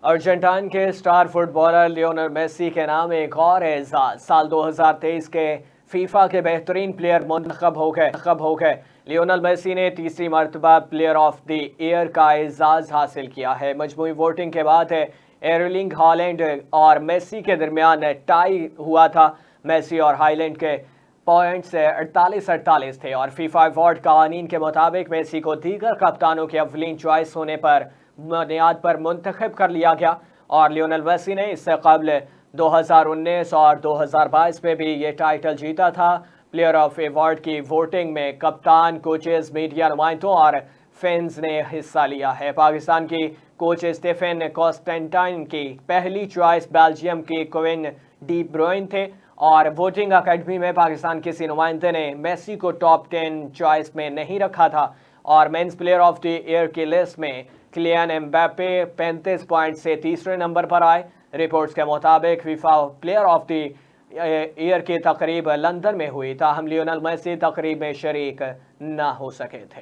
Argentine کے star footballer Lionel Messi کے نام ایک اور اعزاز سال 2023 کے فیفا کے بہترین پلیئر منتخب ہو گئے۔ لیونل میسی نے تیسری مرتبہ پلیئر آف دی ایئر کا اعزاز حاصل کیا ہے۔ مجموعی ووٹنگ کے بعد ایرلنگ ہالینڈ اور میسی کے درمیان ٹائی ہوا تھا۔ میسی اور ہالینڈ کے پوائنٹس 48 تھے اور فیفا ایوارڈ قوانین کے مطابق میسی کو دیگر کپتانوں کی اولین چوائس ہونے پر بنیاد پر منتخب کر لیا گیا، اور لیونل میسی نے اس سے قبل 2019 اور 2022 میں بھی یہ ٹائٹل جیتا تھا۔ پلیئر آف ایوارڈ کی ووٹنگ میں کپتان، کوچز، میڈیا نمائندوں اور فینز نے حصہ لیا ہے۔ پاکستان کی کوچ اسٹیفن کانسٹنٹائن کی پہلی چوائس بیلجیم کی کوین ڈی بروئن تھے، اور ووٹنگ اکیڈمی میں پاکستان کسی نمائندے نے میسی کو ٹاپ 10 چوائس میں نہیں رکھا تھا، اور men's player of the year کی لسٹ میں کلیان امباپے 35 پوائنٹ سے تیسرے نمبر پر آئے۔ رپورٹس کے مطابق FIFA player of the year کی تقریب لندن میں ہوئی، تاہم لیونل میسی تقریب میں شریک نہ ہو سکے تھے۔